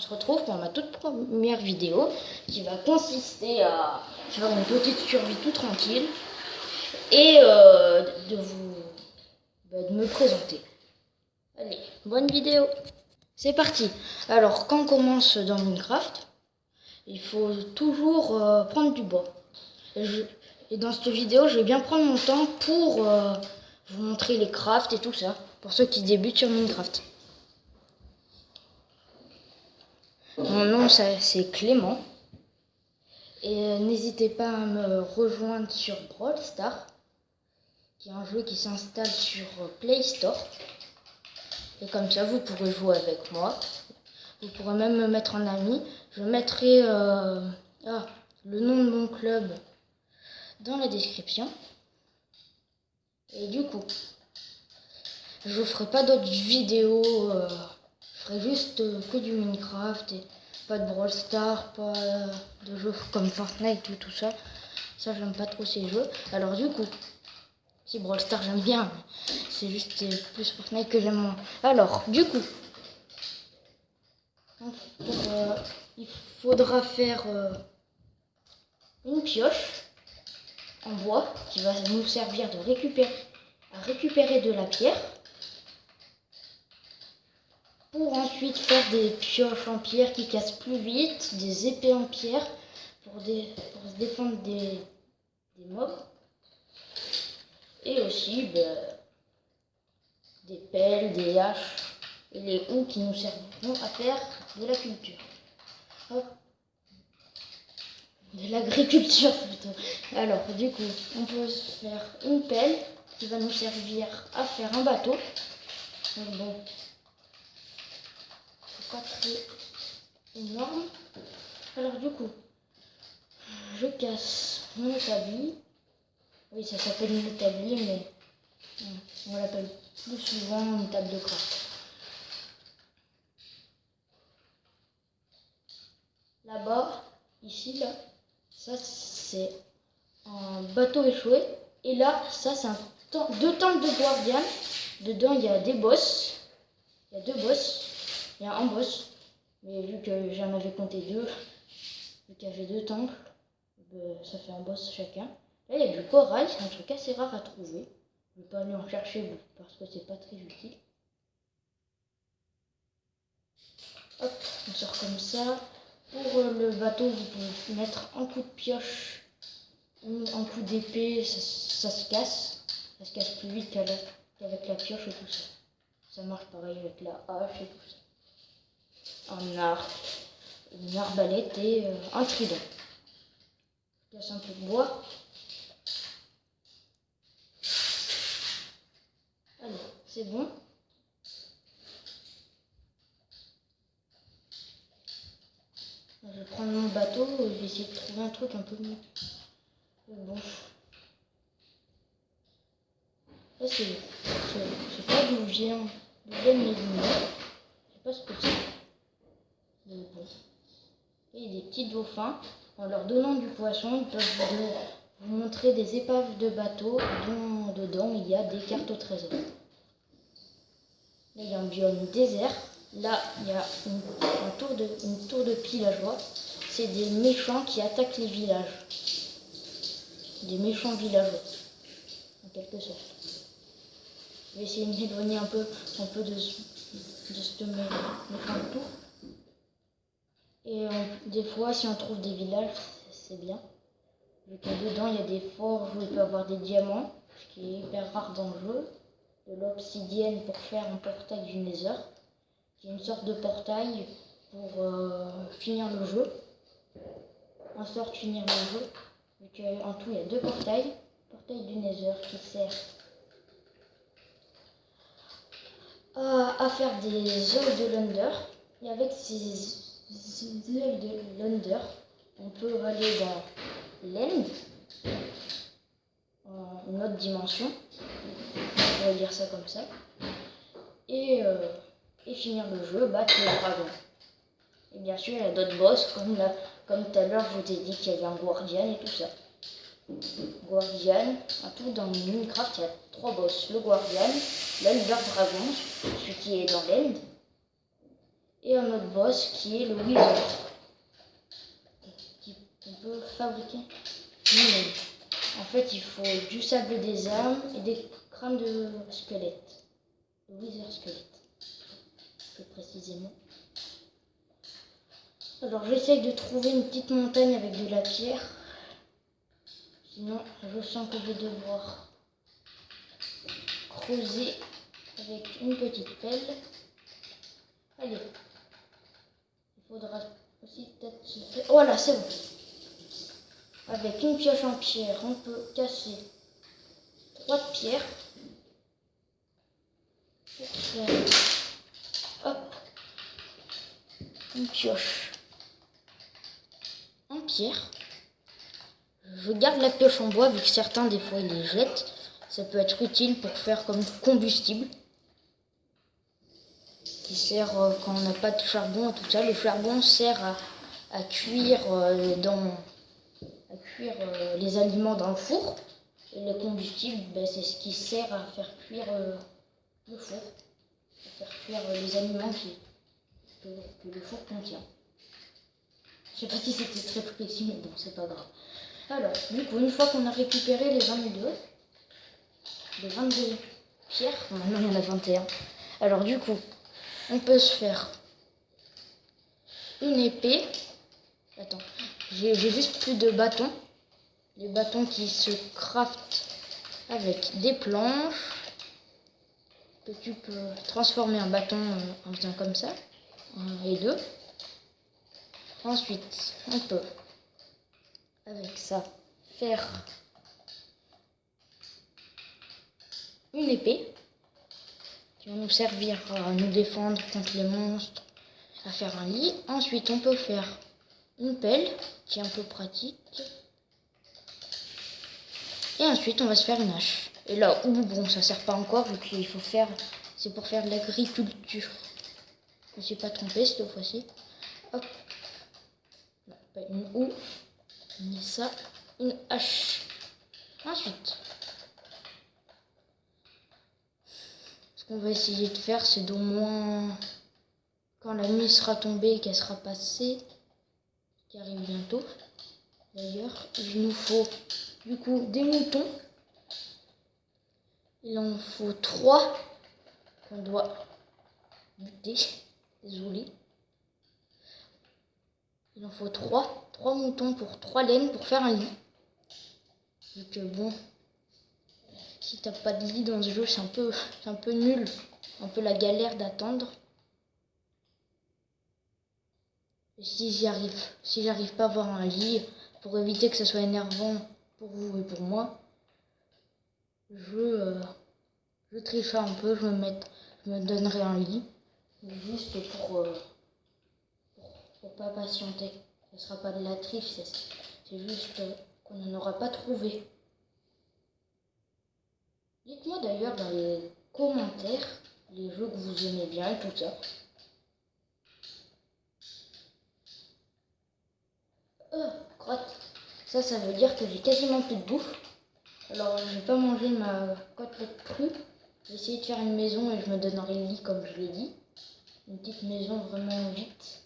On se retrouve pour ma toute première vidéo qui va consister à faire une petite survie tout tranquille et de me présenter. Allez, bonne vidéo, c'est parti. Alors quand on commence dans Minecraft, il faut toujours prendre du bois. Et dans cette vidéo, je vais bien prendre mon temps pour vous montrer les crafts et tout ça, pour ceux qui débutent sur Minecraft. Mon nom c'est Clément. Et n'hésitez pas à me rejoindre sur Brawl Stars, qui est un jeu qui s'installe sur Play Store. Et comme ça, vous pourrez jouer avec moi. Vous pourrez même me mettre en ami. Je mettrai le nom de mon club dans la description. Et du coup, je ne ferai pas d'autres vidéos. Je ferai juste que du Minecraft et pas de Brawl Stars, pas de jeux comme Fortnite ou tout ça. Ça, j'aime pas trop ces jeux. Alors du coup, si Brawl Stars j'aime bien, mais c'est juste plus Fortnite que j'aime moins. Alors du coup, il faudra faire une pioche en bois qui va nous servir à récupérer de la pierre. Pour ensuite faire des pioches en pierre qui cassent plus vite, des épées en pierre pour se défendre des mobs. Et aussi des pelles, des haches et les houes qui nous serviront à faire de la culture. Hop. De l'agriculture plutôt. Alors du coup, on peut faire une pelle qui va nous servir à faire un bateau. Donc bon, c'est pas très énorme. Alors du coup, je casse mon établi. Oui, ça s'appelle une établi, mais on l'appelle plus souvent une table de craft. Là-bas, ici, là, ça c'est un bateau échoué. Et là, ça c'est deux temples de guardian. Dedans, il y a des boss. Il y a deux boss. Il y a un boss. Mais vu que j'en avais compté deux, vu qu'il y avait deux temples, ça fait un boss chacun. Là, il y a du corail, c'est un truc assez rare à trouver. Je ne vais pas aller en chercher parce que c'est pas très utile. Hop, on sort comme ça. Pour le bateau, vous pouvez mettre un coup de pioche ou un coup d'épée, ça se casse. Ça se casse plus vite qu'avec la pioche et tout ça. Ça marche pareil avec la hache et tout ça. Un arc, une arbalète et un trident. Je casse un peu de bois. Allez, c'est bon. Je vais prendre mon bateau et je vais essayer de trouver un truc un peu mieux. Bon. Ça c'est pas d'où viennent mes lumières. Je sais pas ce que c'est. Mais bon. Il y a des petits dauphins. En leur donnant du poisson, ils peuvent vous montrer des épaves de bateaux dont dedans il y a des cartes au trésor. Là il y a un biome désert. Là il y a une tour de villageois. C'est des méchants qui attaquent les villages. Des méchants villageois, en quelque sorte. Je vais essayer de m'éloigner un peu de ce méchant tour. Et des fois, si on trouve des villages, c'est bien. Vu que dedans, il y a des forges où il peut y avoir des diamants, ce qui est hyper rare dans le jeu. De l'obsidienne pour faire un portail du Nether, qui est une sorte de portail pour finir le jeu. En sorte de finir le jeu. Vu qu'en tout, il y a deux portails. Portail du Nether qui sert à faire des œufs de l'Under. Et avec ces œufs de l'Under, on peut aller dans l'End, en une autre dimension. On va dire ça comme ça. Et finir le jeu, battre le dragon. Et bien sûr, il y a d'autres boss, comme tout à l'heure, je t'ai dit qu'il y avait un guardian et tout ça. Guardian, en tout dans Minecraft, il y a 3 boss. Le guardian, l'Ender Dragon, celui qui est dans l'End, et un autre boss qui est le Wither, qu'on peut fabriquer nous-mêmes. En fait, il faut du sable des armes et des crânes de squelettes. Le Wither squelette, plus précisément. Alors, j'essaye de trouver une petite montagne avec de la pierre. Sinon, je sens que je vais devoir creuser avec une petite pelle. Allez. Il faudra aussi peut-être se faire... Voilà, c'est bon. Avec une pioche en pierre, on peut casser 3 pierres. Pour faire... Hop. Une pioche en pierre. Je garde la pioche en bois vu que certains des fois ils les jettent. Ça peut être utile pour faire comme combustible. Qui sert quand on n'a pas de charbon et tout ça. Le charbon sert à cuire, les aliments dans le four. Et le combustible, ben, c'est ce qui sert à faire cuire le four. À faire cuire les aliments que le four contient. Je sais pas si c'était très précis, mais bon, c'est pas grave. Alors, du coup, une fois qu'on a récupéré les 22 pierres, maintenant il y en a 21. Alors, du coup, on peut se faire une épée. Attends, j'ai juste plus de bâtons. Les bâtons qui se craftent avec des planches. Que tu peux transformer un bâton en faisant comme ça. 1 et 2. Ensuite, on peut, avec ça, faire une épée qui va nous servir à nous défendre contre les monstres, à faire un lit. Ensuite, on peut faire une pelle qui est un peu pratique. Et ensuite, on va se faire une hache. Et là, bon, ça sert pas encore vu qu'il faut faire, c'est pour faire de l'agriculture. Je ne me suis pas trompée cette fois-ci. Hop. Non, pas une houe. Ni ça, une hache. Ensuite, ce qu'on va essayer de faire, c'est d'au moins, quand la nuit sera tombée et qu'elle sera passée, qui arrive bientôt, d'ailleurs, il nous faut du coup des moutons. Il en faut 3 qu'on doit buter. Désolé. Il en faut 3 moutons pour 3 laines pour faire un lit. Vu que bon, si t'as pas de lit dans ce jeu, c'est un peu nul. Un peu la galère d'attendre. Et si j'arrive pas à avoir un lit, pour éviter que ce soit énervant pour vous et pour moi, je triche un peu, je me donnerai un lit. Juste pour pas patienter. Ce sera pas de la triche, c'est juste qu'on n'en aura pas trouvé. Dites-moi d'ailleurs dans les commentaires les jeux que vous aimez bien et tout ça. Crotte. Ça veut dire que j'ai quasiment plus de bouffe. Alors je vais pas manger ma côtelette crue. J'ai essayé de faire une maison et je me donnerai le lit comme je l'ai dit. Une petite maison vraiment vite.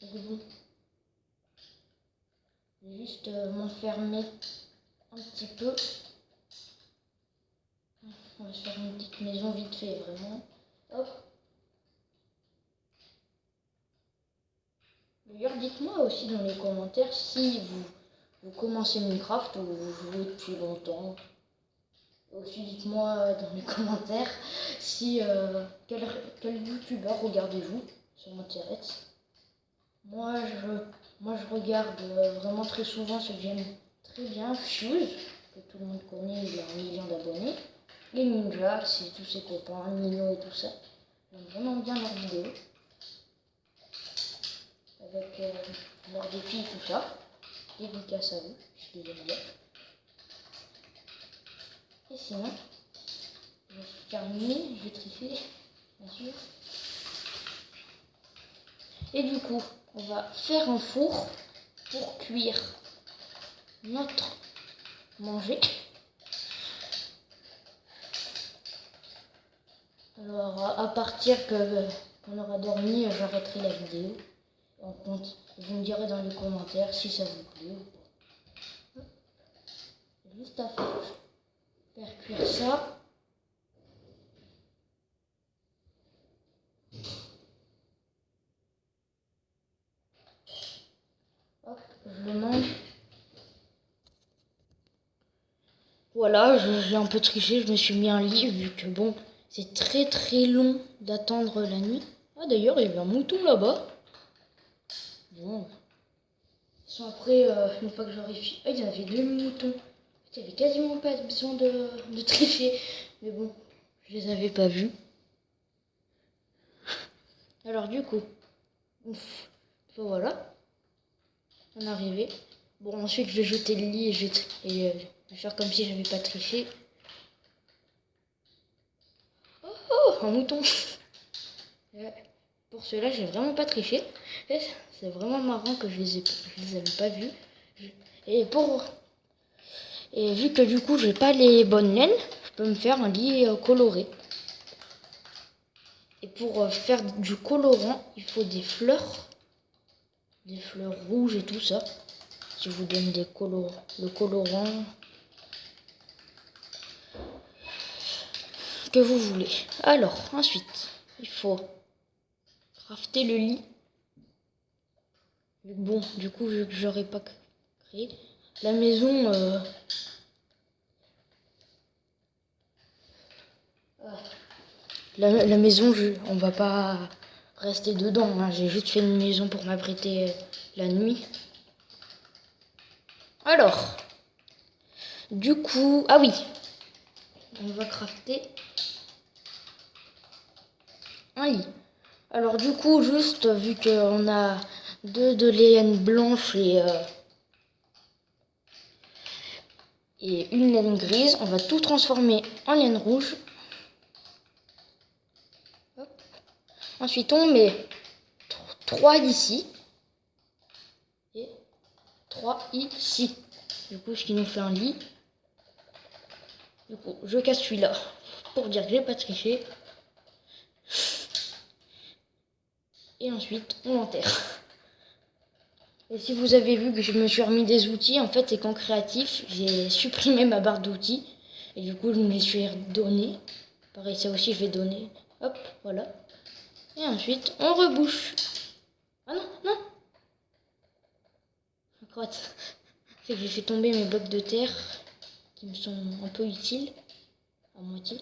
Je vais juste m'enfermer un petit peu. On va se faire une petite maison vite fait, vraiment. Hop. D'ailleurs, dites-moi aussi dans les commentaires si vous commencez Minecraft ou vous jouez depuis longtemps. Aussi, dites-moi dans les commentaires si quel youtubeur regardez-vous, ça m'intéresse. Moi, je regarde vraiment très souvent ce que j'aime très bien, Fuse, que tout le monde connaît, il a 1 million d'abonnés. Les ninjas, c'est tous ses copains, Nino et tout ça. J'aime vraiment bien leurs vidéos. Avec leurs défis et tout ça. Dédicace à vous, je les aime bien. Et sinon, je vais terminer, je vais tricher, bien sûr. Et du coup, on va faire un four pour cuire notre manger. Alors, à partir que on aura dormi, j'arrêterai la vidéo. On compte. Vous me direz dans les commentaires si ça vous plaît ou pas. Juste à faire cuire ça. Hop, je le mange. Voilà, j'ai un peu triché, je me suis mis un lit vu que bon, c'est très long d'attendre la nuit. Ah d'ailleurs, il y avait un mouton là-bas. Bon. Après, une fois que j'aurai fini... Ah, il y avait 2 moutons. Il n'y avait quasiment pas besoin de tricher. Mais bon, je les avais pas vus. Alors du coup, voilà. On est arrivé. Bon, ensuite, je vais jeter le lit et je vais faire comme si je n'avais pas triché. Oh, un mouton. Pour cela, j'ai vraiment pas triché. C'est vraiment marrant que je les avais pas vus. Et vu que du coup, j'ai pas les bonnes laines, je peux me faire un lit coloré. Et pour faire du colorant, il faut des fleurs rouges et tout ça. Je vous donne le colorant que vous voulez. Alors, ensuite, il faut crafter le lit. Bon, du coup, vu que j'aurais pas créé la maison, la maison, on va pas rester dedans. Hein. J'ai juste fait une maison pour m'abriter la nuit. Alors, du coup, ah oui, on va crafter un lit. Alors du coup, juste vu qu'on a 2 de laine blanche et une laine grise, on va tout transformer en laine rouge. Hop. Ensuite, on met 3 ici et 3 ici. Du coup, ce qui nous fait un lit. Du coup, je casse celui-là pour dire que j'ai pas triché. Et ensuite, on l'enterre. Et si vous avez vu que je me suis remis des outils, en fait, c'est qu'en créatif, j'ai supprimé ma barre d'outils. Et du coup, je me les suis redonnés. Pareil, ça aussi, je vais donner. Hop, voilà. Et ensuite, on rebouche. Ah non, non. Je crotte. C'est que j'ai fait tomber mes blocs de terre qui me sont un peu utiles. À moitié.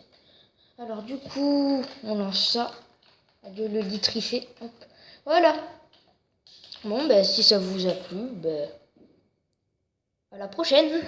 Alors, du coup, on lance ça. Adieu le lit triché. Hop. Voilà. Bon, ben, si ça vous a plu, ben, à la prochaine.